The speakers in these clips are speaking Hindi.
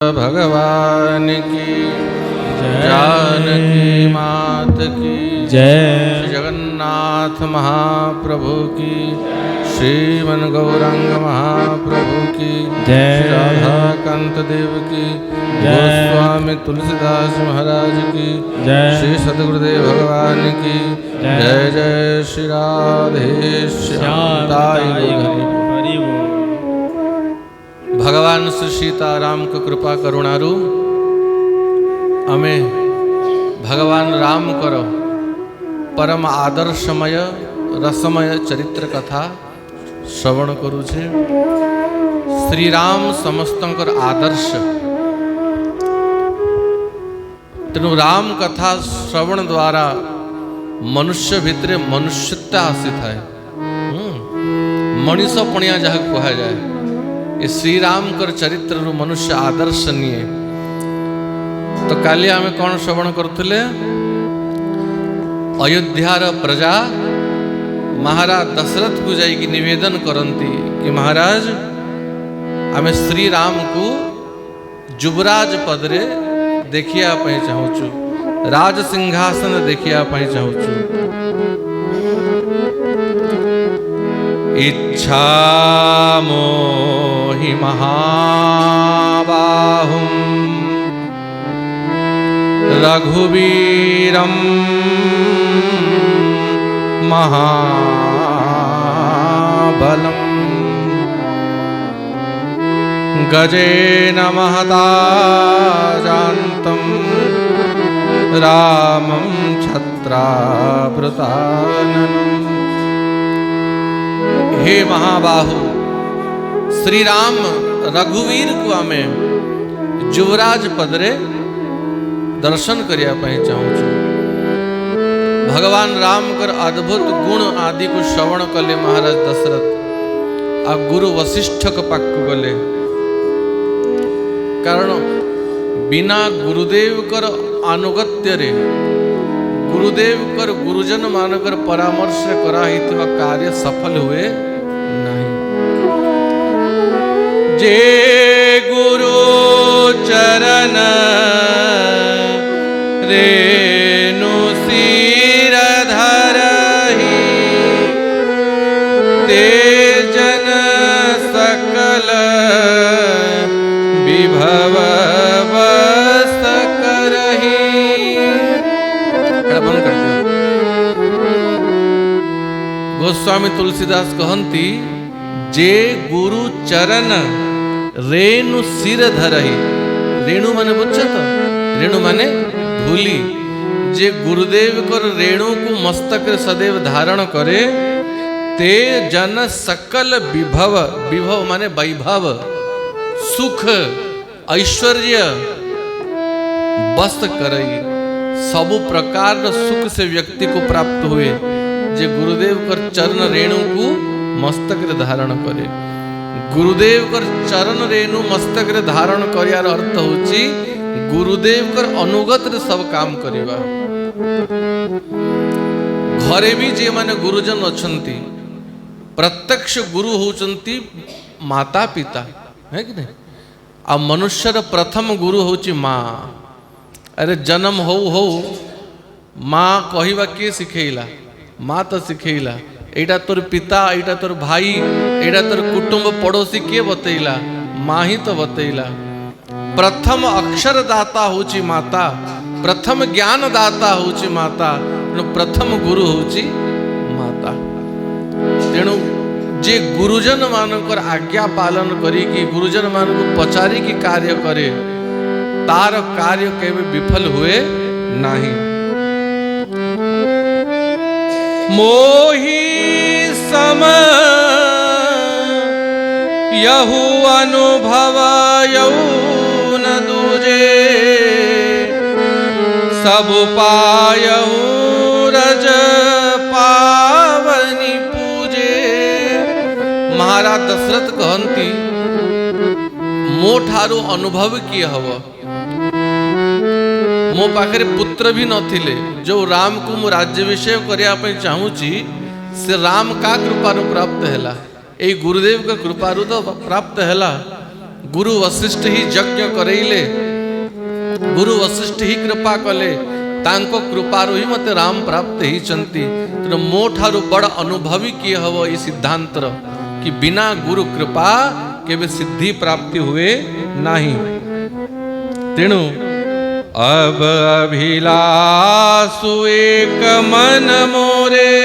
भगवान की जानकी मात की जय। श्री जगन्नाथ महाप्रभु की, श्रीमन गौरांग महाप्रभु की जय। श्री राधाकांत देव की जय। गोस्वामी तुलसीदास महाराज की जय। श्री सद्गुरुदेव भगवान की जय। जय जय श्री राधे श्याम ताई हरि। भगवान श्री सीताराम को कृपा करुणारू हमें भगवान राम करो परम आदर्शमय रसमय चरित्र कथा श्रवण करुछे। श्री राम समस्तंकर आदर्श, तेणु राम कथा श्रवण द्वारा मनुष्य भितरे मनुष्यता आसी थाए, मनीष पणिया जहाँ कहा जाए। ये श्री राम कर चरित्र रु मनुष्य आदर्श निये। तो काली आमे कौन श्रवण करथुले? अयोध्यार प्रजा महाराज दशरथ को जाइकी निवेदन करती कि महाराज आमे श्री राम को युवराज पदरे देखिया पई चाहूचु, राज सिंहासन देखिया पई चाहूचु। इच्छा मोहि महाबाहुं रघुवीरं महाबलं गजेन महता जान्तं रामं छत्रावृताननम्। हे महाबाहु, श्री राम रघुवीर को आमे युवराज पदरे दर्शन करिया पाई चाहूँ। भगवान राम कर अद्भुत गुण आदि को श्रवण कले महाराज दशरथ आ गुरु वशिष्ठ के पाक गले। कारण बिना गुरुदेव कर अनुगत्य रे, गुरुदेव कर गुरुजन मानकर परामर्श करा हितवा कार्य सफल हुए नहीं। जे गुरु चरण रेणु सिर धरहि, ते जन सकल विभव वस करहि। बंद कर दियो। गोस्वामी तुलसीदास कहती जे गुरु चरण रेणु सिर धरहि। रेणु माने बुझ तो, रेणु माने धूली। जे गुरुदेव कर रेणु को मस्तक सदैव धारण करे, ते जन सकल विभव, विभव माने वैभव, सुख ऐश्वर्य बस करई। सबु प्रकार सुख से व्यक्ति को प्राप्त हुए जे गुरुदेव कर चरण रेणु को मस्तक रे धारण करे। गुरुदेव कर चरण रेणु मस्तक रे धारण करियार अर्थ होची गुरुदेव कर अनुगत रे सब काम करिबा। घरे भी जे माने गुरुजन अछंती, प्रत्यक्ष गुरु होचंती माता पिता, है कि नहीं? आ मनुष्यर प्रथम गुरु होची माँ। अरे जन्म हो माँ कहवा किए शिखेला? माँ तो शिखेला। एटा तोर पिता, एटा तोर भाई, एटा तोर कुटुंब पड़ोसी किए बतैला? माँ ही तो बतैला। प्रथम अक्षर दाता होची माता, प्रथम ज्ञान दाता होची माता, प्रथम गुरु होची माता। तेणु जे गुरुजन मानकर आज्ञा पालन करी कि गुरुजन मान को पचारी की कार्य करे, तार कार्य केवे विफल हुए नहीं। मोहि सम यहु अनुभव यऊ न दूजे, सब पायहु रज पावनी पूजे। महाराज दशरथ कहती मो ठारू अनुभव किए हव। मो पाखे पुत्र भी नथिले, जो राम को मु राज्याभिषेक करिया पई चाहूची से राम का कृपारू प्राप्त हैला। यही गुरुदेव का कृपारू तो प्राप्त हैला। गुरु वशिष्ठ ही यज्ञ करैले, गुरु वशिष्ठ ही कृपा कले, तांको कृपारु ही मते राम प्राप्त ही चंती। तो मो ठारु बड़ अनुभवी किए हवो ये सिद्धांत कि बिना गुरु कृपा केबे सिद्धि प्राप्ति हुए नहीं। तेणु अब अभिलाषु एक मन मोरे,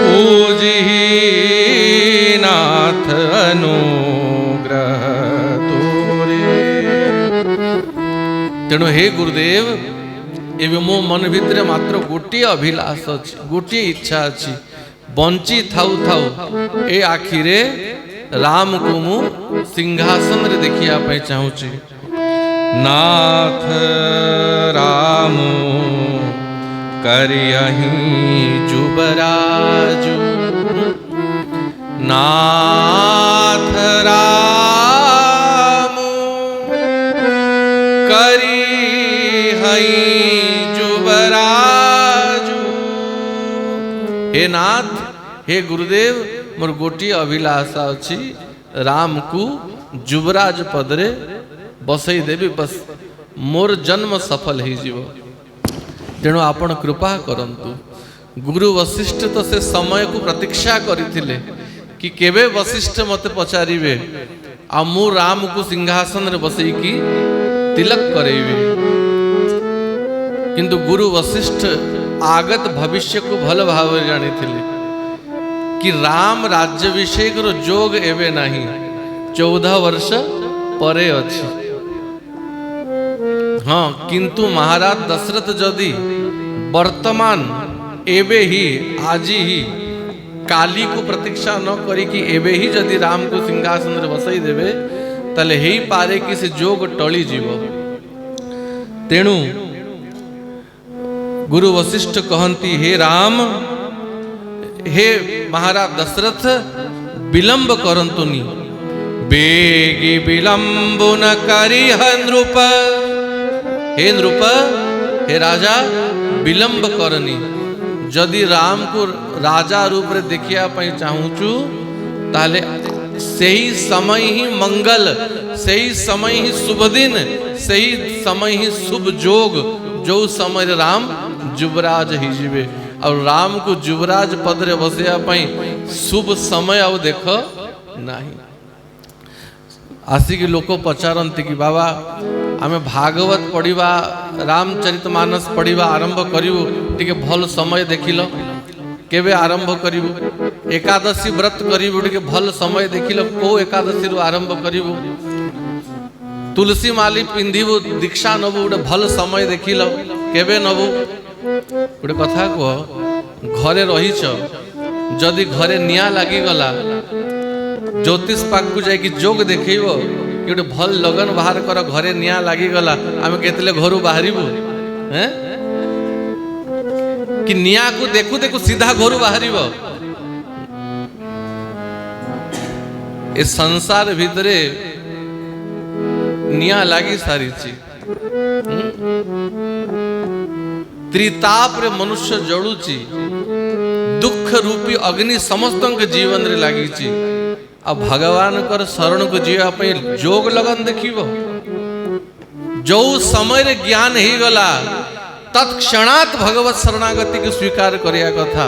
पूजहि नाथ अनुग्रह तोरे। तेणु हे गुरुदेव, एवं मो मन भितर मात्र गोटे अभिलाष अच्छी, गोटे इच्छा अच्छी, बंची थाउ थाउ ए आखिरे राम को मु सिंहासन रे देखिया पे चाहूची। नाथ राम करियहि जुबराजु, नाथ राम करियहि जुबराजु। हे नाथ, हे गुरुदेव, मोर गोटी अभिलाषा अच्छी, राम को जुबराज पदरे बसई देवी, बस मोर जन्म सफल हो जीव। तेणु आपण कृपा करंतु। गुरु वशिष्ठ तो से समय को प्रतीक्षा करथिले कि केबे वशिष्ठ मते पचारिबे आ मु राम को सिंहासन रे बसई की तिलक करेबे। किंतु गुरु वशिष्ठ आगत भविष्य को भल भाव जानी थिले कि राम राज्याभिषेक रो जोग एबे नहीं, 14 वर्ष परे अछि। हाँ, किंतु महाराज दशरथ जदि वर्तमान एबे ही आज ही काली को प्रतीक्षा न करी कि एबे ही जदि राम को सिंहासन रे बसई देबे ताले हेई पारे कि से जोग टली जीव। तेणु गुरु वशिष्ठ कहंती, हे राम, हे महाराज दशरथ, विलंब करंतुनी, बेगी विलंब न करी नृप। हे नृप, हे राजा, विलंब करनी। जदि राम को राजा रूप रे देखिया पई चाहूचु ताले सही समय ही मंगल, सही समय ही शुभ दिन, सही समय ही शुभ जोग, जो समय राम जुबराज ही जीवे। और राम को जुबराज पद रे बसिया पई शुभ समय आउ देख नहीं। आसिक लोक पचारती कि बाबा आमे भागवत पढ़ा, रामचरितमानस पढ़ा आरंभ करू, टिके भल समय देखिल, केबे आरंभ करू? एकादशी व्रत करू, टिके भल समय देखिल, को एकादशी रु आरंभ करू? तुलसी माली पिंधिबु, दीक्षा नबु, गोटे भल समय देखिल, केबे नबु? गोटे कथा कह, घरे रहीच, जदि घरे निया लागी गला, ज्योतिष पाक को जाकि जोग देखैब कि गोटे भल लगन बाहर कर, घरे निया लागी गला, आमे केतले घरु बाहरिबु? हैं कि निया को देखु देखु सीधा घरु बाहरिब? ए संसार भितरे निया लागी सारीची। त्रिताप रे मनुष्य जड़ुची, दुख रूपी अग्नि समस्त जीवन रे लागी। आ भगवान कर शरण को जीवा पे जोग लगन देखिब। जो समय रे ज्ञान ही गला तत्क्षणात भगवत शरणागति को स्वीकार करिया कथा।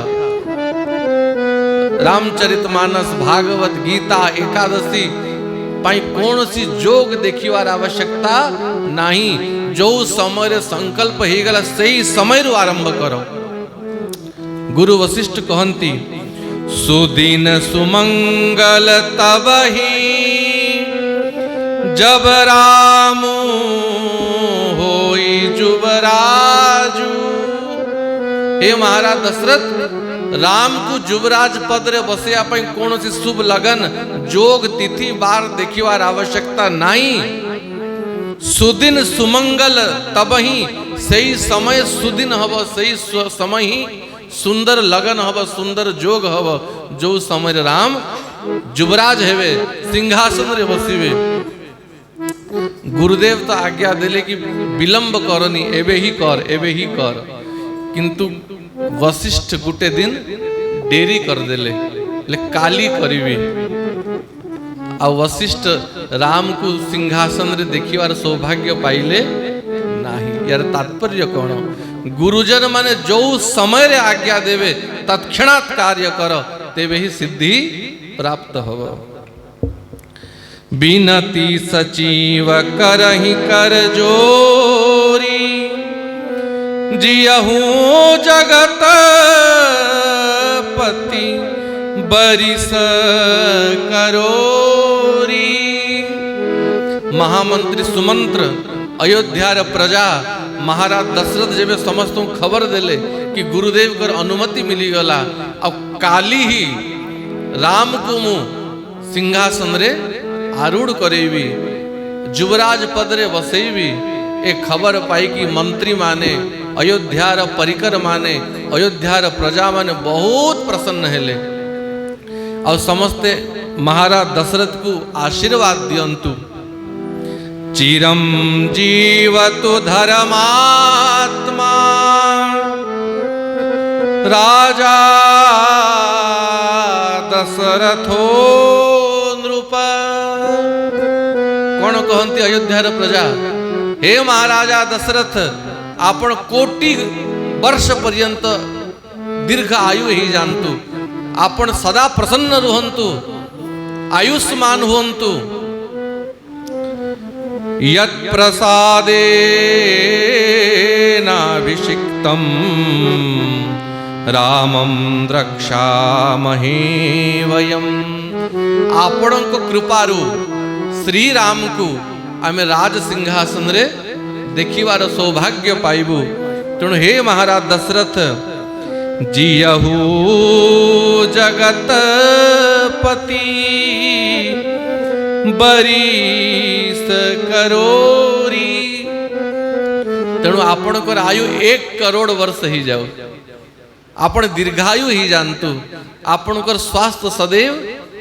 रामचरितमानस, भागवत, गीता, एकादशी पाई कौन सी जोग देखिवार आवश्यकता नहीं। जो समय रे संकल्प ही गला सही समय रु आरंभ करो। गुरु वशिष्ठ कहंती, सुदिन सुमंगल तबहि जब राम होई जुबराजू। हे महाराज दशरथ, राम को जुबराज पद रे बसिया पई कोनोसी शुभ लगन, जोग, तिथि, बार देखिवार आवश्यकता नहीं। सुदिन सुमंगल तबहि, सही समय सुदिन हब, सही समय ही सुंदर लगन हब, सुंदर जोग हब, जो समय राम जुबराज हेवे, सिंहासन रे बसिवे। गुरुदेव तो आज्ञा देले कि विलंब करनी, एबे ही कर, एबे ही कर। किंतु वशिष्ठ गुटे दिन डेरी कर देले, ले काली करिवे। आ वशिष्ठ राम को सिंहासन रे देखिवार सौभाग्य पाइले नाही। यार तात्पर्य कौन? गुरुजन माने जो समय रे आज्ञा देवे तत्क्षणात् कार्य कर, तेवे ही सिद्धि प्राप्त हो। बिनती सचिव करहि कर जोरी, जियहू जगत पति बरिस करोरी। महामंत्री सुमंत्र अयोध्यार प्रजा महाराज दशरथ जब समस्त खबर देले कि गुरुदेव कर अनुमति मिली गला, अब काली ही राम को मु सिंहासन रे आरूढ़ करेबी, युवराज पद रे बसेबी। एक खबर पाई कि मंत्री माने, अयोध्यार परिकर माने, अयोध्यार प्रजा माने बहुत प्रसन्न हेले और समस्ते महाराज दशरथ को आशीर्वाद दियंतु। चिरम जीवतु धर्मात्मा राजा दशरथो नृप। कौन कहती अयोध्यार प्रजा, हे महाराजा दशरथ आपण कोटि वर्ष पर्यंत दीर्घ आयु ही जानतु, आपण सदा प्रसन्न रुहंतु, आयुष्मान हुवंतु। यत् प्रसादेनाभिषिक्तं रामं द्रक्ष्यामहे वयम्। आपणक कृपारु श्री राम को आमे राज सिंहासन रे देखिवार सौभाग्य पाइबु। तेणु हे महाराज दशरथ, जियहू जगत पति बरिस करोरी। तेणु आपणकर आयु 1 करोड़ वर्ष ही जाओ, आपण दीर्घायु ही जानतु, आपणकर स्वास्थ्य सदैव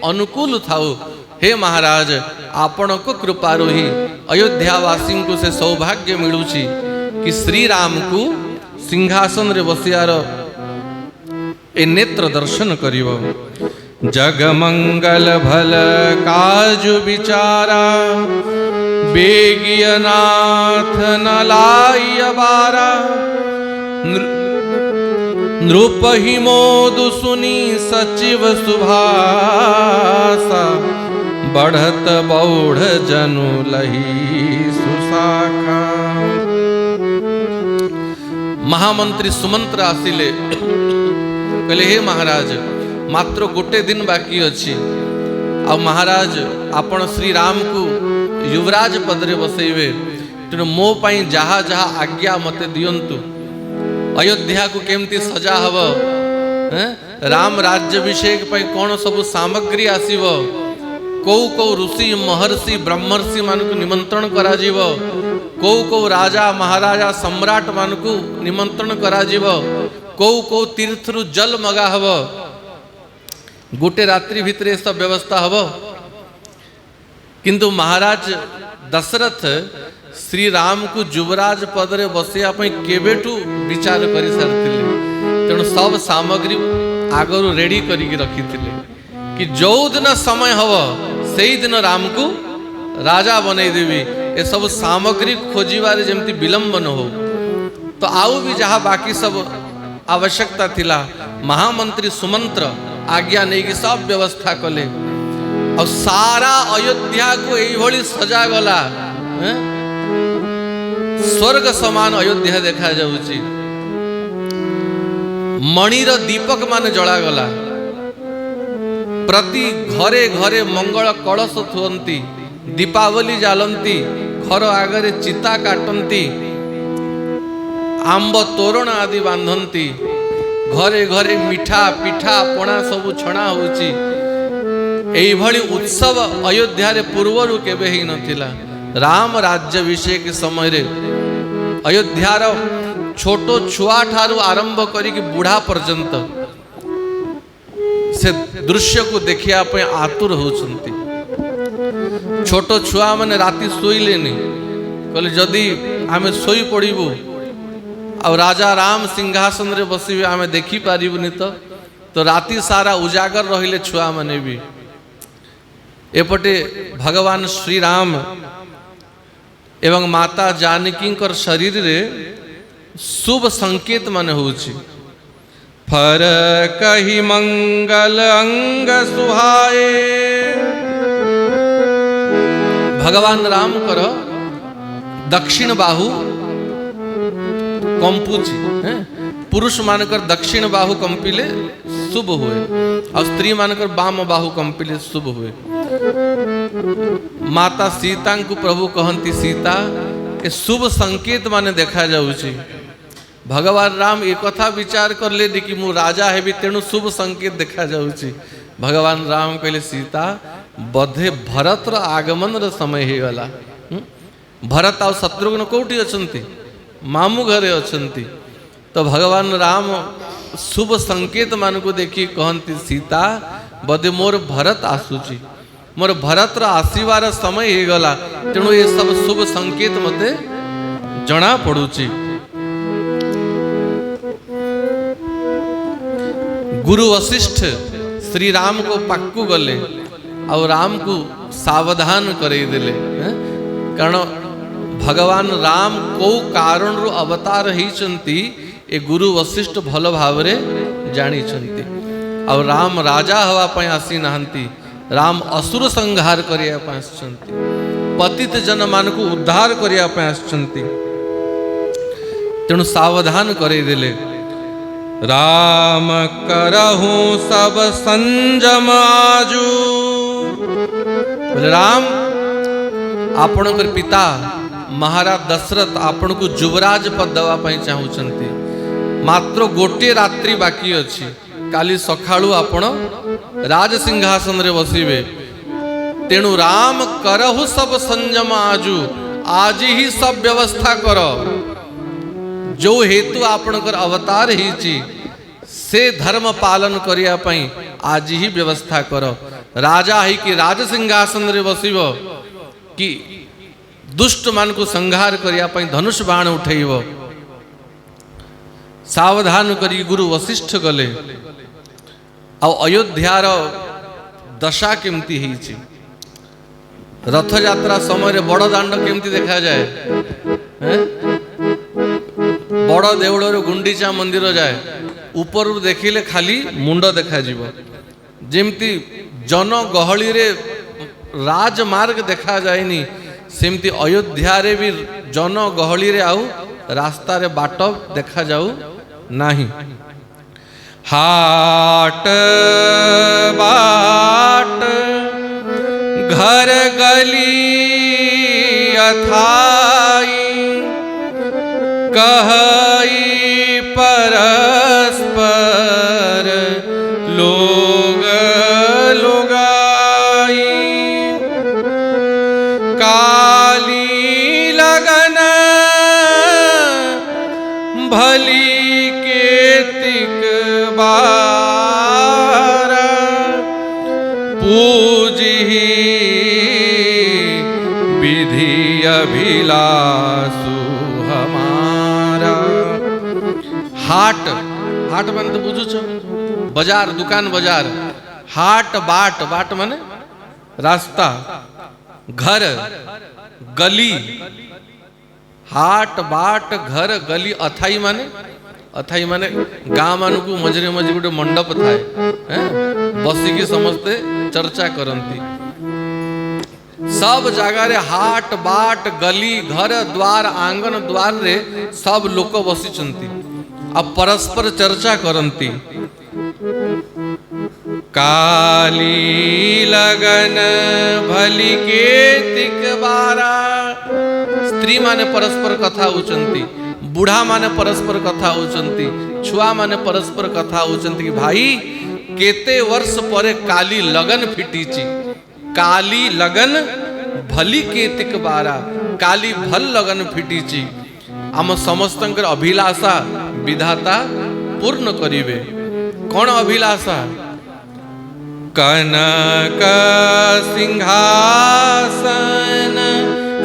अनुकूल थाउ। हे महाराज, आपणक कृपारु ही अयोध्यावासी को से सौभाग्य मिलुची कि श्री राम को सिंहासन रे बसियार ए नेत्र दर्शन करिवो। जगमंगल भल काजु विचारा, बेगियनाथ न लाय बारा। नृपहि मोदु सुनी सचिव सुभासा, बढ़त बौढ़ जनु लही सुशाखा। महामंत्री सुमंत्र आसिले, कहले हे महाराज मात्र गोटे दिन बाकी अच्छी, आ महाराज आपण श्री राम को युवराज पद रे बसैबे, तेणु मो पाई जहा जहा आज्ञा मते दियंतु। अयोध्या को केमती सजा हब, राम राज्याभिषेक पाई कौन सब सामग्री आसीब, कौ कौ ऋषि महर्षि ब्रह्मर्षि मान को निमंत्रण करा जीव, कौ कौ राजा महाराजा सम्राट मान को निमंत्रण करा जीव, कौ कौ तीर्थ रु जल मगा हब। गोटे रात्रि भितर सब व्यवस्था हब। किंतु महाराज दशरथ श्री राम को युवराज पद रे बसिया केबेठू विचार कर सारी, तेणु सब सामग्री आगरू रेडी करी रखी कि जो दिन समय हब से दिन राम को राजा बनई देवी। ए सब सामग्री खोजिबार जेमती विलंब न हो। तो आउ भी जहाँ बाकी सब आवश्यकता थिला, महामंत्री सुमंत्र आज्ञा नहीं कि सब व्यवस्था कले और सारा अयोध्या को यही सजा गला। स्वर्ग समान अयोध्या देखा जाउची। मणिर दीपक मान जला गला, प्रति घरे घरे मंगल कलश थुअंती, दीपावली जालंती, घर आगरे चिता काटंती, आंब तोरण आदि बांधंती, घरे घरे मिठा पिठा पणा सब छणा होची। एई भली उत्सव अयोध्या रे पूर्वरु केबे ही नथिला। राम राज्याभिषेक समय रे अयोध्यार छोटो छुआ ठारू आरंभ करी बुढ़ा पर्यंत से दृश्य को देखिया पे आतुर होचंती। छोटो छुआ माने राति सोइलेनी, कहले जदि आमे सोई पड़िबू और राजा राम सिंहासन रे बसिबे आमे देखि पारिबुनी तो राति सारा उजागर रहिले छुआ माने भी। एपटे भगवान श्री राम एवं माता जानकी शरीर रे शुभ संकेत मान होउछि। फर कही मंगल अंग सुहाए। भगवान राम कर दक्षिण बाहु कंपुची, पुरुष मानकर दक्षिण बाहु कंपिले शुभ हुए और स्त्री मानकर बाम बाहु कंपिले शुभ हुए। माता सीता को प्रभु कहती सीता ए शुभ संकेत माने देखा जाउछि। भगवान राम एक कथा विचार कर ले कि मु राजा हेबी तेणु शुभ संकेत देखा जाउछि। भगवान राम कहले सीता बधे भरत र आगमन र समय हे गला। भरत और शत्रुघ्न कोठी अछंती? मामू घरे अछंती। तो भगवान राम शुभ संकेत मान को देखी कहती सीता बधे मोर भरत आसुची, मोर भरत र आसीबार समय हे गला, तेणु ये सब शुभ संकेत मते जना पड़ुची। गुरु वशिष्ठ श्री राम को पाक्कू गले और राम को सावधान करई देले, कारण भगवान राम को कारण रु अवतार होइचंती ए गुरु वशिष्ठ भल भावरे जानी चंती। और राम राजा हवा पय आसी नहंती, राम असुर संहार करिया पय आछंती, पतित जन मान को उद्धार करिया पय आछंती। तेणु सावधान करई देले। राम करहु सब संजम आजू। राम आपणकर पिता महाराज दशरथ आपण को युवराज पद दवा पई चाहूचंती। मात्र गोटे रात्रि बाकी अछि, काली सखाळु आपण राज सिंहासन रे बसिबे। तेणु राम करहु सब संजम आजू, आज ही सब व्यवस्था कर। जो हेतु आपणकर अवतार हिची से धर्म पालन करिया पई आज ही व्यवस्था कर। राजा ही कि राज सिंहासन रे बसिब कि दुष्ट मान को संहार करिया पई धनुष बाण उठेइब। सावधान करी गुरु वशिष्ठ गले। आ अयोध्यार दशा केमती हिची, रथ यात्रा समय बड़ दांड केमती देखा जाए। बड़ देउल गुंडीचा मंदिर जाए, ऊपर देखिले खाली मुंड देखा जीवो। जेमती जन गहली रे राजमार्ग देखा जाएनी, सेमती अयोध्या रे भी जन गहली रे आउ रास्ता रे बाट देखा जाऊ नाही। हाट बाट घर गली अथाई, कहई परस्पर लोग लुगाई। काली लगन भली केतिक बारा, पूजही विधि अभिलाषु हमारा। हाट हाट माने तो बुझु छ, बाजार दुकान बाजार। हाट बाट बाट माने रास्ता, घर गली। हाट बाट घर गली अथाई माने गाँ मान को मझे मझे गोटे मंडप थाए, बसिकी समस्ते चर्चा करती। सब जगह रे हाट बाट गली घर द्वार आंगन द्वार रे सब लोक बसिचंती अब परस्पर चर्चा करती। काली लगन भली केतिक बारा। स्त्री माने परस्पर कथा होचंती, बुढ़ा माने परस्पर कथा होचंती, छुआ माने परस्पर कथा होचंती कि भाई केते वर्ष परे काली लगन फिटीची। काली लगन भली केतिक बारा, काली भल लगन फिटीची। आम समस्तंकर अभिलाषा विधाता पूर्ण करिवे। कौन अभिलाषा? कनक सिंहासन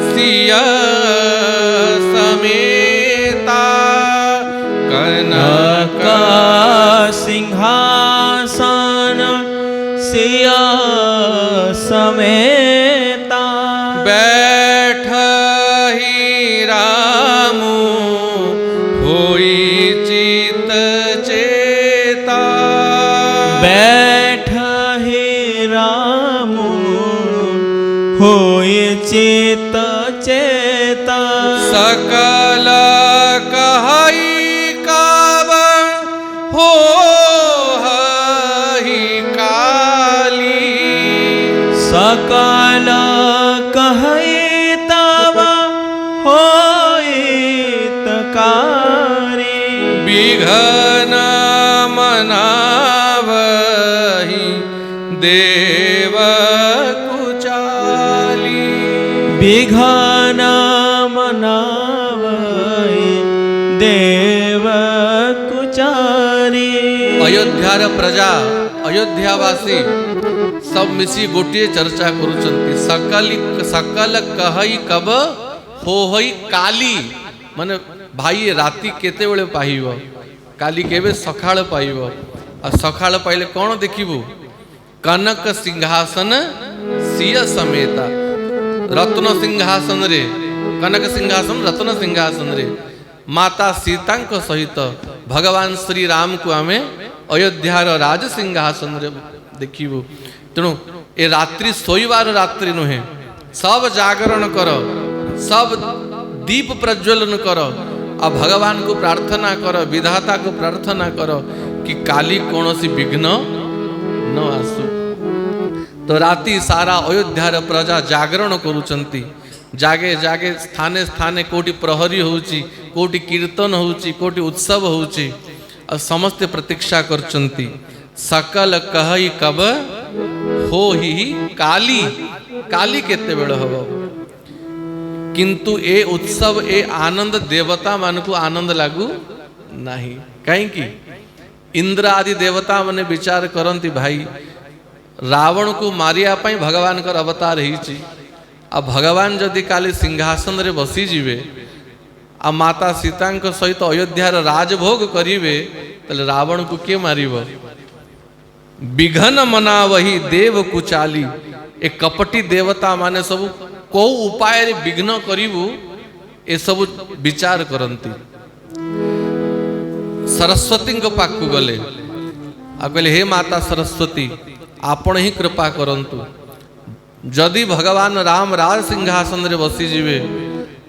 सिया समेता। कनक सिंहासन सिया समेता। चेता सकल कहई काब हो हई काली सकल कहई तब होइत कारी विघन मनावहि देव कुचाली विघन मनावहि देव कुचारी। अयोध्यार प्रजा अयोध्यावासी सब मिसी गोटे चर्चा करुचंती सकल कहई कब हो हई काली माने भाई राति केते बेले पाइब काली केबे सखाळ पाइब आ सखाळ पाइले कोन देखिबु कनक सिंहासन सिय समेता रत्न सिंहासन रे कनक सिंहासन रत्न सिंहासन रे माता सीतांक सहित भगवान श्री राम को आमे अयोध्यार राज सिंहासन रे देखिबु। तेणु ए रात्रि सोईबार रात्रि नुहे सब जागरण कर सब दीप प्रज्वलन कर आ भगवान को प्रार्थना कर विधाता को प्रार्थना कर कि काली कौनसी विघ्न न आसु। तो राति सारा अयोध्यार प्रजा जागरण करुचंती जागे जागे स्थाने स्थाने कोटि प्रहरी होउची कोटि कीर्तन होउची कोटि उत्सव होउची आ समस्त प्रतीक्षा करचंती सकल कहई कब हो ही काली काली केते बेळ हबो किंतु ए उत्सव ए आनंद देवता मानकु आनंद लागू नाही कहीं कि इंद्र आदि देवता माने विचार करंती भाई रावण को मारिया पाई भगवान कर अवतार हिची आ भगवान जदि काली सिंहासन रे बसी जिवे आ माता सीतांक सहित अयोध्यार राजभोग करिवे तले रावण को के मारिबो विघन मनावहि देव कुचाली ए कपटी देवता माने सब को उपाय रे विघ्न करिवु ए सब विचार करंती। सरस्वती को पाकु गले आ कहले हे माता सरस्वती आपण ही कृपा करंतु जदि भगवान राम राज सिंहासन रे बसी जिवे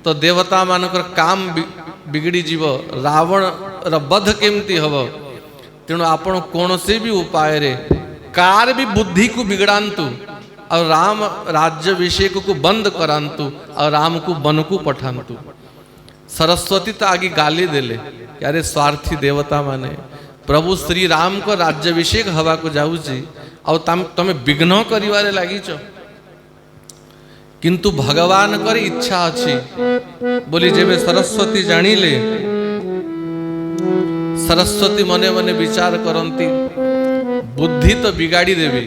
तो देवता मानकर काम बिगड़ी जीव रावण र बध केमती हबो तेणु आपण कौन से भी उपाय रे कार भी बुद्धि को बिगड़ांतु और राम राज्याभिषेक को बंद करांतु और राम को वन को पठांतु। सरस्वती तो आगे गाली देले अरे स्वार्थी देवता माने प्रभु श्री राम को राज्याभिषेक हवा को जाऊची और तमे विघ्न करिवारे लागिच किंतु भगवान कर इच्छा अच्छी बोली जेबे सरस्वती जानिले सरस्वती मने मने विचार करंती बुद्धि तो बिगाड़ी देवी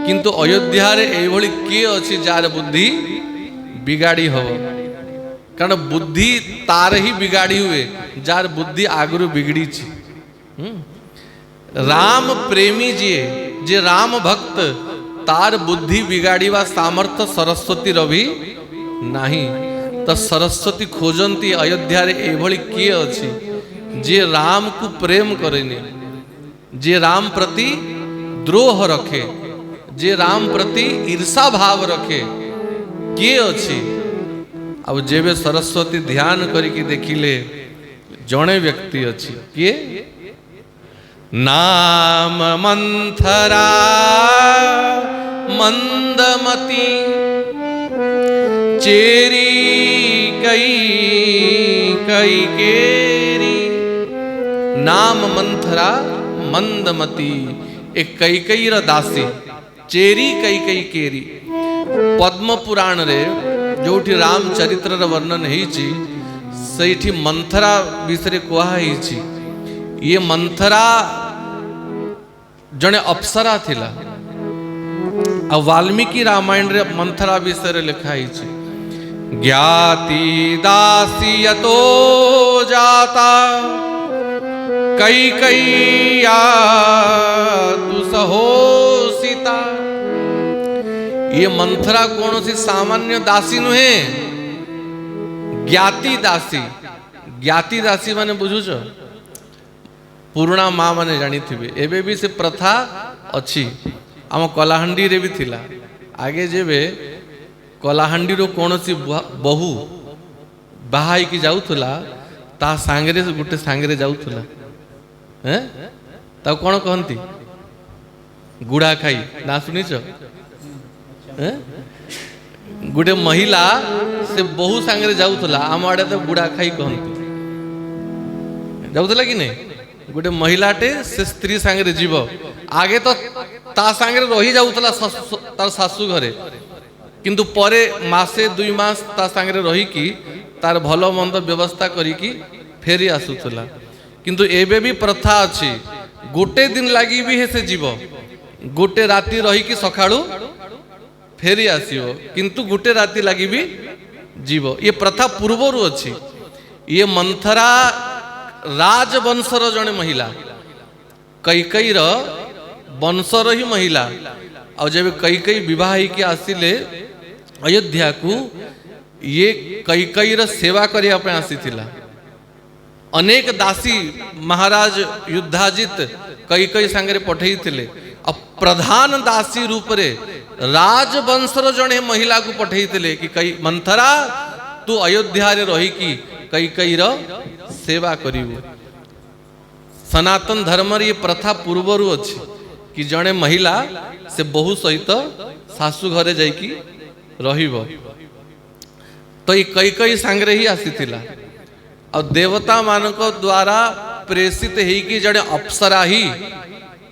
किंतु अयोध्या रे एभली किए अछि जार बुद्धि बिगाड़ी हो कारण बुद्धि तार ही बिगाड़ी हुए जार बुद्धि आगुरु बिगड़ी छी। राम प्रेमी जी जे राम भक्त तार बुद्धि बिगाड़ीवा सामर्थ्य सरस्वती रवि नाही तो सरस्वती खोजंती अयोध्या रे एभली किए अछि जे राम को प्रेम करेनी जे राम प्रति द्रोह रखे जे राम प्रति ईर्षा भाव रखे किए अछि। अब जेबे सरस्वती ध्यान करिकी देखिले जणे व्यक्ति अछि किए नाम मंथरा मंदमती चेरी कई कई केरी नाम मंथरा मंदमती एक कई कई र दासी चेरी कई कई केरी पद्म पुराण रे जोठी रामचरित्र वर्णन होइछि सेठी मंथरा विषय कुहा होइछि ये मंथरा जने अप्सरा थिला आ वाल्मीकि रामायण रे मंथरा विषय लिखा होइछि ज्ञाति दासी यतो जाता कई कैया दुसहोसिता ये मंथरा कौन सी सामान्य दासी नुहे ज्ञाति दासी माने बुझुछ पुराणा माँ माने जानी थिबे एबे भी से प्रथा अच्छी आम कलाहांडी रे भी थिला आगे जेबे कलाहांडी कौन सी बहु बाहाई की जाऊला ता सांगरे गोटे सांगरे जाऊला ता कौन कहती गुड़ा खाई ना शुनिच गोटे महिला से बहु सांगरे जाऊला आम आड़े तो गुड़ा खाई कहती जाऊला कि नहीं गोटे महिलाटे से स्त्री सांगरे जीव आगे तो ता सांगरे रही जाऊला तार सासू घरे किंतु परे मासे 2 मास ता सांगरे रही की तार भलो मंद व्यवस्था करी की फेरी आसुला किंतु एबे भी प्रथा अच्छी गोटे दिन लगी भी हे से जीव गोटे राति रही की सकाळू फेरी आसीबो किंतु गोटे राति लगी भी जीव ये प्रथा पूर्वरु अच्छी ये मंथरा राजवंशर जने महिला कैकईर वंशर ही महिला और जब कैकई विवाह के आसिले अयोध्या को ये कैकईर सेवा करिया पे आसीथिला अनेक दासी महाराज युद्धाजित कैकई सांगरे पठेई थिले अब प्रधान दासी रूप रे राजवंशर जने महिला को पठेई थिले कि कई मंथरा तू अयोध्या रे रही की कैकईर सेवा करिवु सनातन धर्म ये प्रथा पूर्वरु अच्छी कि जड़े महिला से बहु सहित सासू घरे जाइकी रहिबो तो ये कैकई सांगरे ही आसीथिला और देवता मानक द्वारा प्रेषित हेकी जड़े अप्सरा ही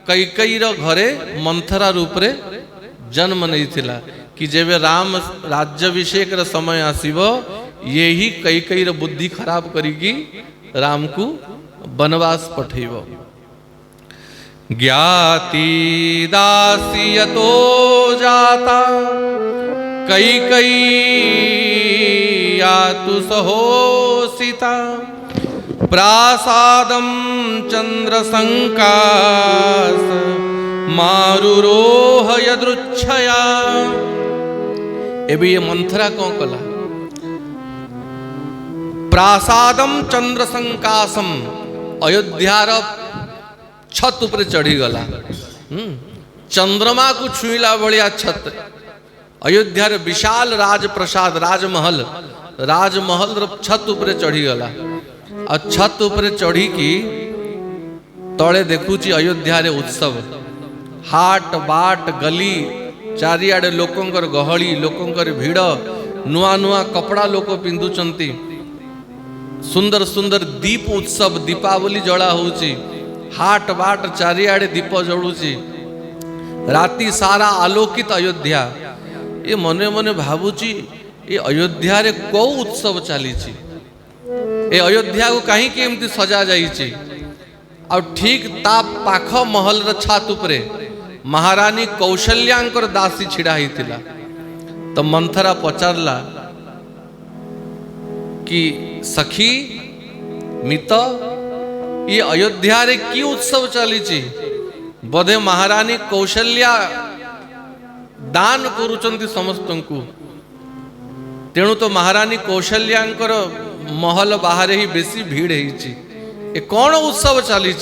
कैकईर घरे मंथरा रूप रे जन्म नहीं थिला कि जेबे राम राज्याभिषेक समय आसीबो यही कैकईर बुद्धि खराब करिकी राम को वनवास पठेबो ज्ञाति दासियतो जाता कैकय्यातु सहोसिता प्रासादं चंद्रसंकास मारुरोह यदृच्छया एबे ये मंथरा कौन कला प्रासादम चंद्रसंकासम अयोध्यार छत उपरे चढ़ी गला चंद्रमा को छुईला भलिया छत अयोध्यार विशाल राजप्रसाद राजमहल छत उपरे चढ़ी गला और छत उपरे चढ़ी की तले देखुची अयोध्यार उत्सव हाट बाट गली चारिआडे लोकंकर गहली लोकंकर भीड़ नुआ नुआ कपड़ा लोक पिंधुचंती सुंदर सुंदर दीप उत्सव दीपावली जला होची हाट बाट चारिआडे दीप जलुची राति सारा आलोकित अयोध्या ये मने मने भावुची ये अयोध्या रे को उत्सव चली ए अयोध्या को कहीं एमती सजा जाइए और ठीक ता पाख महल छात उपरे महारानी कौशल्याकर दासी छिड़ा होता तो मंथरा पचारला कि सखी मित ये अयोध्या रे की उत्सव चली बोधे महारानी कौशल्या दान करुचंती समस्त को तेणु तो महारानी कौशल्याकर महल बाहर ही बेसी भीड़ है कौन उत्सव चली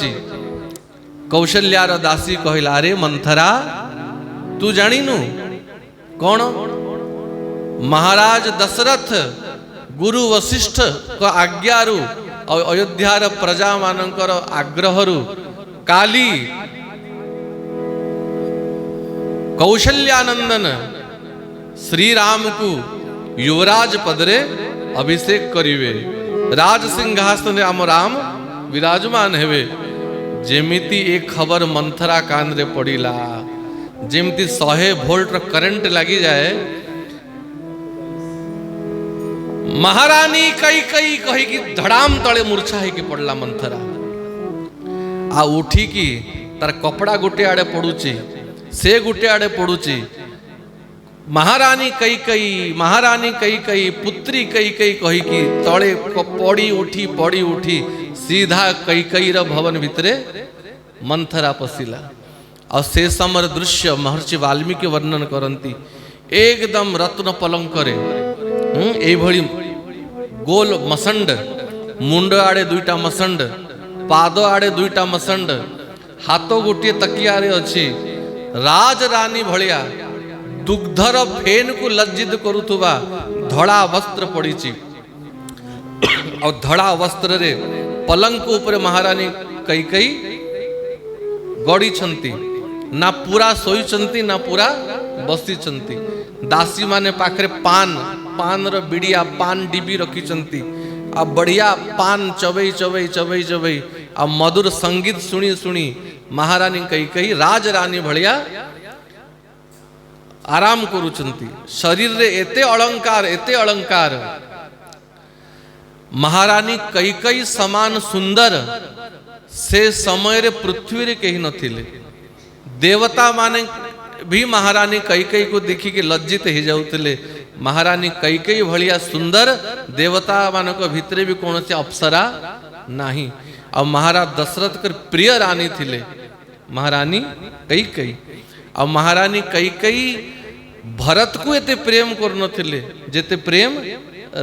कौशल्यार दासी कहला अरे मंथरा तू जानिनु कौन महाराज दशरथ गुरु वशिष्ठ को आज्ञारु अयोध्यार प्रजा मानकर आग्रहरु काली कौशल्यानंदन श्री राम को युवराज पदरे अभिषेक करिवे राज सिंहासन आम राम विराजमान हेवे जेमिति एक खबर मंथरा कान रे पड़ीला जेमिति 100 वोल्ट करंट लगी जाए महारानी कई कई कही कि धड़ाम तले मूर्छा है कि पड़ला मंथरा आ उठी की तार कपड़ा गोटे आड़े पड़ुची से गोटे आड़े पड़ुची महारानी कई कई पुत्री कई कही कि तले पड़ी उठी सीधा कई भवन भितरे मंथरा पशिला और से समर दृश्य महर्षि वाल्मीकि वर्णन करती एकदम रत्न पलंकरे एभली गोल मसंड मुंड आड़े 2टा मसंड पाद आड़े 2टा मसंड हाथ गोटे तकिया रे अच्छी राज रानी भलिया दुग्धर फेन को लज्जित करुथुबा धड़ा वस्त्र पड़ीची और धड़ा वस्त्र रे पलंक ऊपर महारानी कैकई गड़ी छंती ना पूरा सोईचंती ना पूरा बसी छंती। दासी माने पाखरे पान रो बिड़िया पान डिबी रखी छंती आ बढ़िया पान चबई चबई चबई चबई आ मधुर संगीत सुनी सुनी महारानी कैकई राज रानी भलिया आराम करुचंती। शरीर रे एते अलंकार महारानी कैकई समान सुंदर से समय रे पृथ्वी रे कहीं नथिले। देवता माने भी महारानी कैकई को देखी के लज्जित हो जाउतले। महारानी कैकई भलिया सुंदर देवता मानक भितरे भी कौन से अप्सरा नहीं। अब महाराज दशरथ कर प्रिय रानी थिले महारानी कैकई। अब महारानी कैकई भरत को एते प्रेम करनथिले जेते प्रेम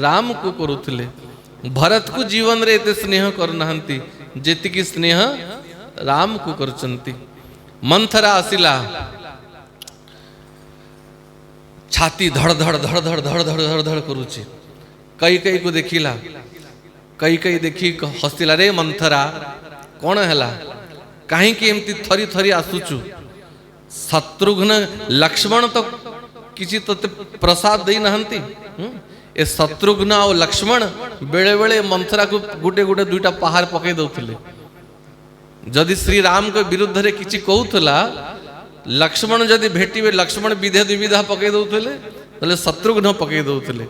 राम को करुथिले। भरत को जीवन रे एते स्नेह करनाहंती जेतिकी स्नेह राम को करचंती। मंथरा आसिला छाती धड़ धड़ धड़ धड़ धड़ धड़ धड़ धड़ करुची। कैकई को देखिला कैकई देखी हसिला रे मंथरा कौन हैला कहीं एमती थरी थरी आसुचु। शत्रुघ्न लक्ष्मण तो किसी तो प्रसाद दे नहंती। ए शत्रुघ्न और लक्ष्मण बेले बेले मंथरा को गुटे गुटे दुईटा पहाड़ पकई दउथिले। जदि श्री राम के विरुद्ध रे किछि कहउथला लक्ष्मण जदि भेटिबे लक्ष्मण विधे दुविधा पकई दउथिले तले शत्रुघ्न पकई दउथिले।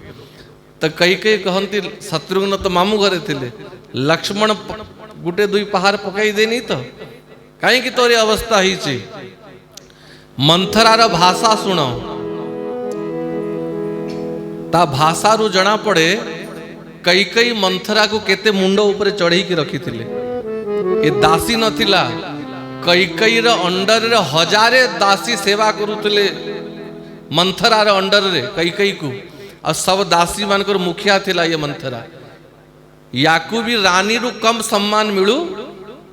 तो कैकई कहंती शत्रुघ्न तो मामू घरे थिले लक्ष्मण गुटे दुई पहाड़ पकई देनी तो कहीं की तोरी अवस्था ही। मंथरार भाषा सुन ता भाषा रु जना पड़े कैकई मंथरा को केते मुंड ऊपर चढ़ी की रखी थिले। ए दासी नथिला कैकई रे अंडर रे हजारे दासी सेवा करुथिले मंथरा रे अंडर रे कैकई को। और सब दासी मानकर मुखिया थिला ये मंथरा। याकू भी रानी रु कम सम्मान मिलू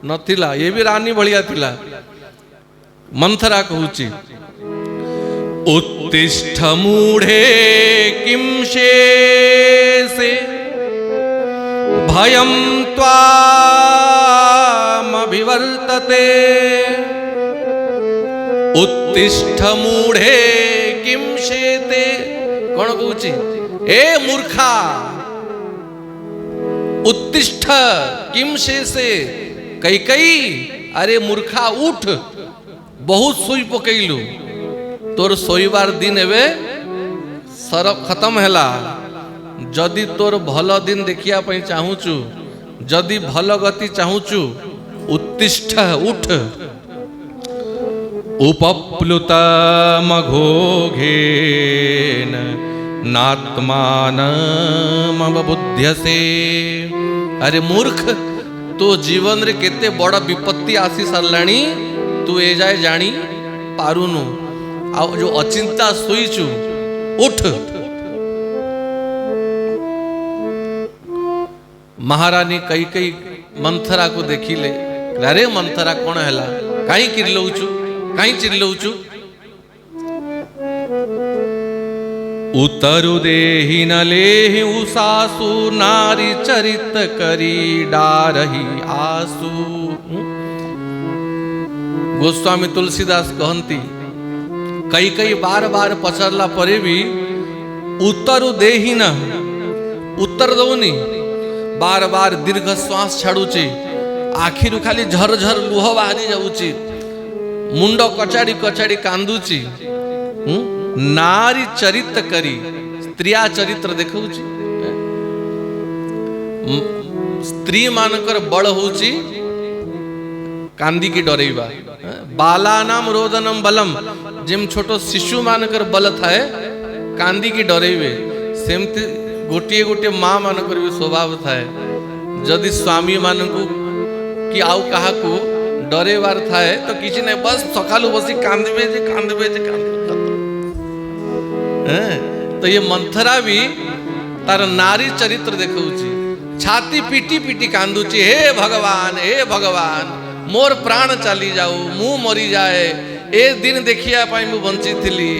नथिला ये भी रानी भलिया थिला। मंथरा कहूची उत्तिष्ठ मूढ़े किम शेषे भयं त्वामभिवर्तते। उत्तिष्ठ मूढ़े किम शेते कौन कहूची ए मूर्खा उत्तिष्ठ किम शेषे कैकई अरे मूर्खा उठ बहुत सोई पकईलु तोर सोईबार दिन एवे सरफ खत्म हैला। जदि तोर भल दिन देखिया पई चाहूचु जदि भल गति चाहूचु उत्तिष्ठ उठ। उपप्लुतमघोघेन नात्मानमवबुध्यसे। अरे मूर्ख तो जीवन रे केते बड़ विपत्ति आसी सरलाणी तू ए जाए जानी पारुनु। आ जो अचिंता सोईचु उठ। महारानी कैकई मंथरा को देखिले अरे मंथरा कौन हैला कहीं चिल्लौचु कहीं चिल्लौचु। उतरु देहि न लेहि उसासु नारी चरित करी डारही आसु। गोस्वामी तुलसीदास कहती कैकई बार बार पचरला परे भी उत्तर देही न उत्तर दौनी बार बार दीर्घ श्वास छाड़ुची आखिरु खाली झर झर लुह बाहरी जाऊची मुंड कचाड़ी कचाड़ी कांदुची। नारी चरित करी स्त्रिया चरित्र देखौची। स्त्री मानकर बड़ होची कांदी की डरेबा। बालानाम रोदनम बलम जिम छोटो शिशु मानकर बल थाए कांदी की डरेबे सेमती गोटे गोटे माँ मानकर भी स्वभाव थाए। जदि स्वामी मानकु कि आउ कहा को डरेबार थाए तो किसी नहीं बस सकालू बसी कांदबे जे कांदबे जे कांदबे। तो ये मंथरा भी तार नारी चरित्र देखौची छाती पीटी पीटी कांदुची हे भगवान मोर प्राण चली जाऊ मु मरी जाए ए दिन देखिया पाई मु बंची थिली।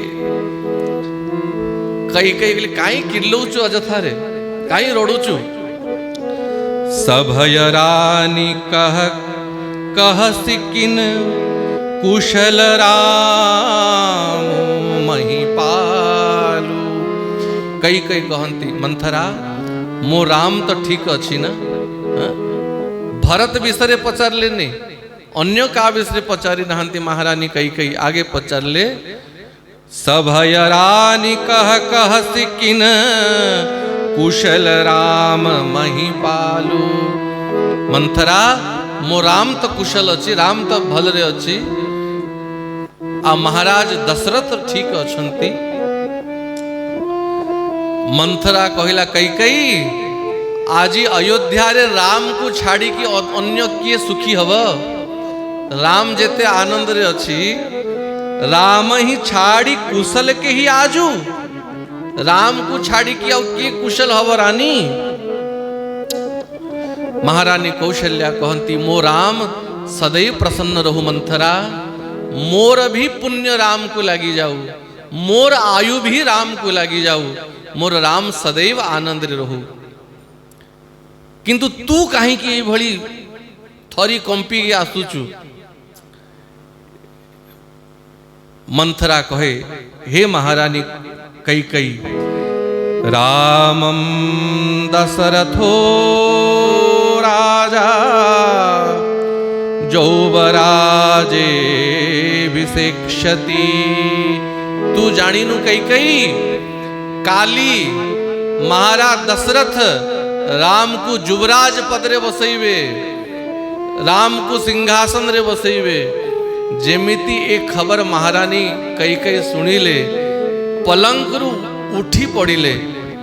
कई काई किल्लौचु अजथारे काई रोडुचु सभयरानी कह सिकिन कुशल राम महिपालु कई कहती मंथरा मो राम तो ठीक अच्छी ना भरत विषय पचार लेने अन्य का विषय पचारि नहांती महारानी कई आगे पचार ले सभयरानी कह सिकिन कुशल राम महिपालु मंथरा मो राम तो कुशल अच्छी राम तो भल रे अच्छी आ महाराज दशरथ ठीक अछंती मंथरा कहिला कई आज अयोध्या रे राम को छाड़ी कि अन्य किए सुखी हव राम जेते आनंद रे अच्छी राम ही छाड़ी कुशल के ही आजू राम को छाड़ी कि आउ किए कुशल हव रानी महारानी कौशल्या कहती मो राम सदैव प्रसन्न रहु मंथरा मोर भी पुण्य राम को लगी जाऊ मोर आयु भी राम को लगी जाऊ मोर राम सदैव आनंद रे रहु किंतु तू कहीं की भली थरी कंपी आसुचु मंथरा कहे हे महारानी कई रामम दशरथो राजा जौवराजे विशेक्षति तू जानिनु कई काली महाराज दशरथ राम को युवराज पद रे बसैबे राम को सिंहासन रे बसैबे जेमिति एक खबर महारानी कई शुणिले पलंग रु उठी पड़िले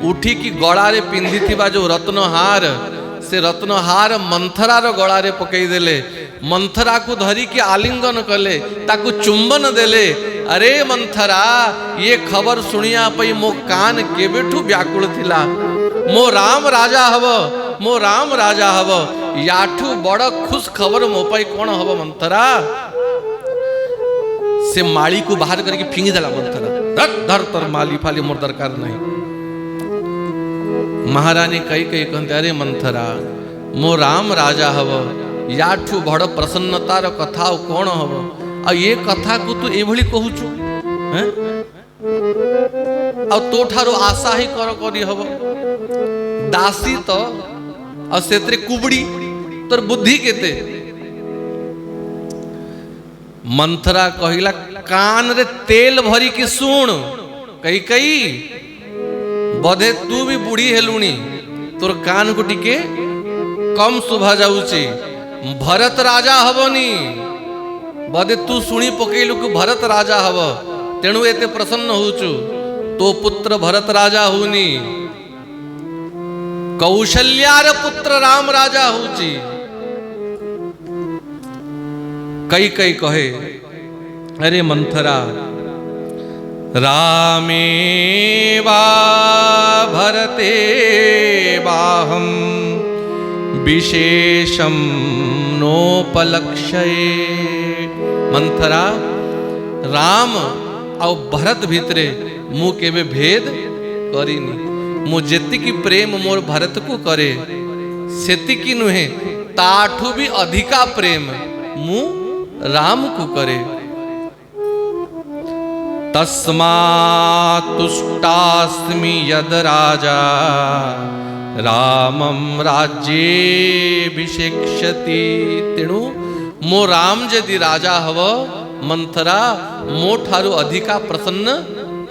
उठी की गड़ा रे पिंधि थिबा जो रत्नहार से रत्नहार मंथरा रो गड़ा रे पकई देले मंथरा को धरी के आलिंगन कले ताकू चुंबन देले अरे मंथरा ये खबर सुनिया पई मो कान केबेठू व्याकुल थिला मो राम राजा हव याठू बड़ खुश खबर मो पई कोन हव मंथरा से माली को बाहर करके फिंगी देला मंथरा धर तर माली फाली मोर दरकार नहीं महारानी कई कहते अरे मंथरा मो राम राजा हव याठू बड़ प्रसन्नतार कथा कौन हव आ ये कथा को तू एभली कहूचु आ तो ठारो आशा ही करी हव दासी तो आ सेत्रे कुबड़ी तोर बुद्धि केते मंथरा कहिला कान रे तेल भरी की सुन कई बधे तू भी बुढ़ी हेलुणी तोर कान को टिके कम शोभा जाऊची भरत राजा हबनी बधे तू शुणी पकेलु कि भरत राजा हब तेणु एते प्रसन्न होचु तो पुत्र भरत राजा हुनी कौशल्यार पुत्र राम राजा होची कई कहे अरे मंथरा रामे वा भरते वाहम विशेषम नोपलक्षये मंथरा राम और भरत भितरे मु केबे भेद करिनी मु जेतिकी प्रेम मोर भरत को करे सेतिकी नुहे ताठू भी अधिका प्रेम मु राम को करे तस्मात्तुष्टास्मि यद राजा रामम राज्येभिषेक्षति तेणु मो राम यदि राजा हव मंथरा मो ठारू अधिका प्रसन्न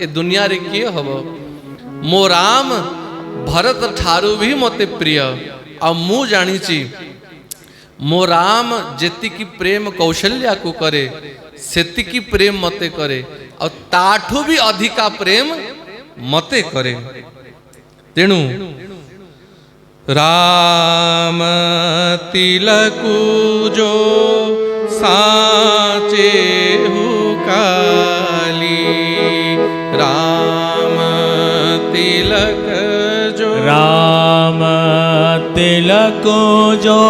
ए दुनिया रे किए हव मो राम भरत ठारू भी मते प्रिय आ मु जानिची मो राम जेतिकी प्रेम कौशल्या को करे सेतिकी प्रेम मते करे और ताठू भी अधिका प्रेम मते करे तेणु राम तिलकु जो साचे हुकाली राम तिलक जो राम तिलको जो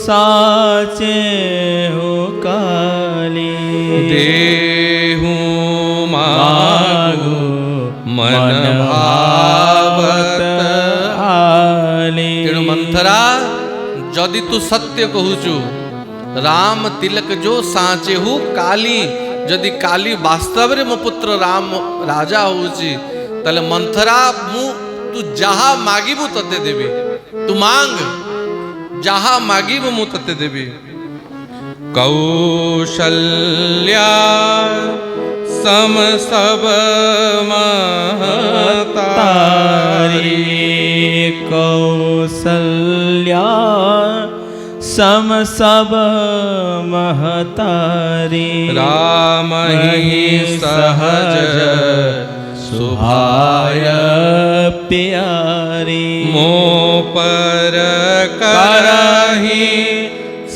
साचे हो काली देहु मागु मन मंथरा जदि तू सत्य कहूचु राम तिलक जो साचे हु काली जदि काली वास्तव रे मो पुत्र राम राजा होउची तले मंथरा मु तू जहा मागिबु तते देबी तू मांग जहा मागिबु मु तते देबी कौशल्या सम सब तारी कौसल्या सम सब महतारी राम ही सहज सुभाय प्यारी मो पर करहि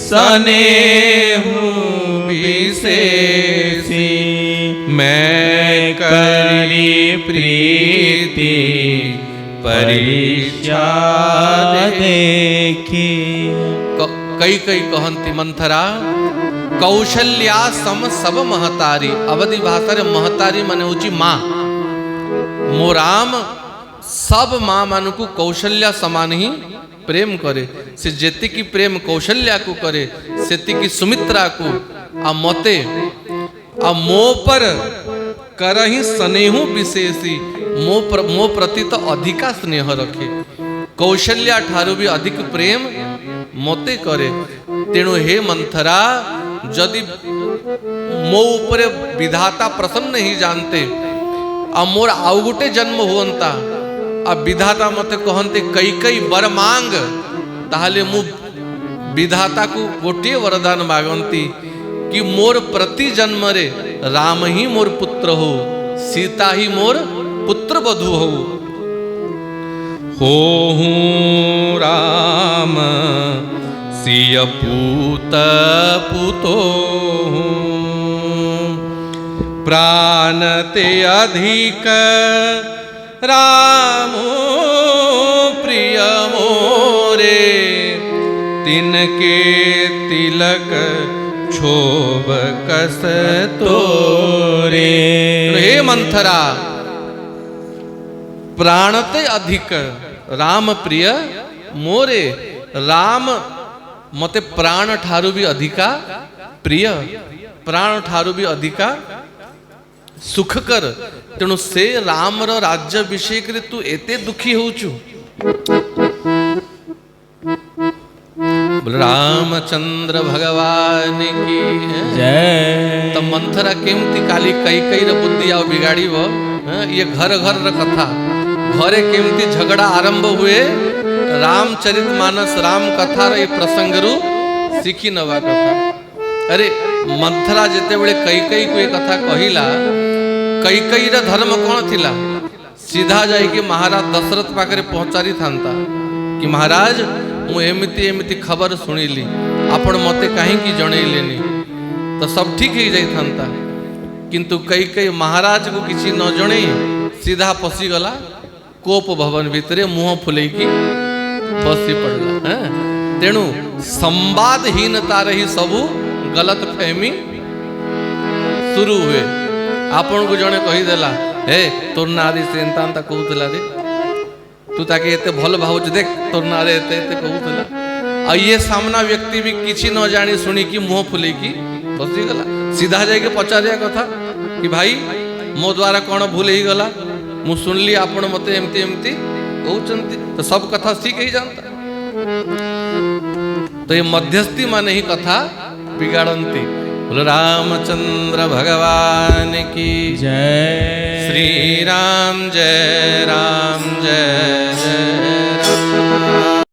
स्नेहु विशेषी मैं करी प्रीति परीक्षा देखी। कई कई कहंती मंथरा कौशल्या सम सब महतारी अवधि भाषा रे महतारी माने होची माँ मो राम सब माँ मानकु कौशल्या समान ही प्रेम करे से जेति की प्रेम कौशल्या को करे सेति की सुमित्रा को आ मते आ मो पर करहि स्नेहु विशेषी मो प्रति तो अधिका स्नेह रखे कौशल्या ठारू भी अधिक प्रेम मते करे तेणु हे मंथरा जदि मो उपरे विधाता प्रसन्न ही जानते आ मोर आउ गुटे जन्म हुअंता आ विधाता मते कहंते कई कई वर मांग ताहले मु विधाता को गोटे वरदान मागंती कि मोर प्रति जन्म रे राम ही मोर पुत्र हो सीता ही मोर पुत्र वधु हो राम सिय पूत पुतो प्राण ते अधिक राम प्रिय मोरे तिनके तिलक क्षोभ कस तोरे। हे मंथरा प्राणते अधिक राम प्रिय मोरे राम मते प्राण ठारू भी अधिका प्रिय प्राण ठारू भी अधिका सुखकर तेणु से रामर राज्याभिषेक रे तू एते दुखी होचु बोल रामचंद्र भगवान की जय। तो मंथरा केमती काली कई कई रे बुद्धि आउ बिगाड़ीब ये घर घर र कथा घरे केमती झगड़ा आरंभ हुए रामचरितमानस राम कथा रे प्रसंग रु सीखी नवा कथा। अरे मंथरा जेते बेले कई कई को कथा कहिला कई कई रा धर्म कौन थिला सीधा जाई के महाराज दशरथ पाखरे पहुंचारी थांता कि महाराज मु एमिति एमिति खबर सुनिली आपण मते काहे की जणैलेनी तो सब ठीक ही जाई थांता किंतु कई कई महाराज को किसी न जणे सीधा पसी गला कोप भवन भितरे मुंह फुले की बसी पड़ला तेणु संवादहीनता रही सबू गलत फहमी शुरू हुए आपण को जणे कही देला हे तोर नारी से एंता कहूतला रे तू ताके एते भल भावुच देख तोर नारे एते एते कहूतला आ ये सामना व्यक्ति भी किछि न जानी सुनी की मुंह फुले की बसी गला सीधा जाय के पचारिया कथा कि भाई मो द्वारा कौन भूल ही गला मु सुनली आपण मते एमती एमती कहउचंती तो सब कथा ठीक ही जानता तो ये मध्यस्थी माने ही कथा बिगाड़ंती। बोलो रामचंद्र भगवान की जय। श्री राम जय राम जय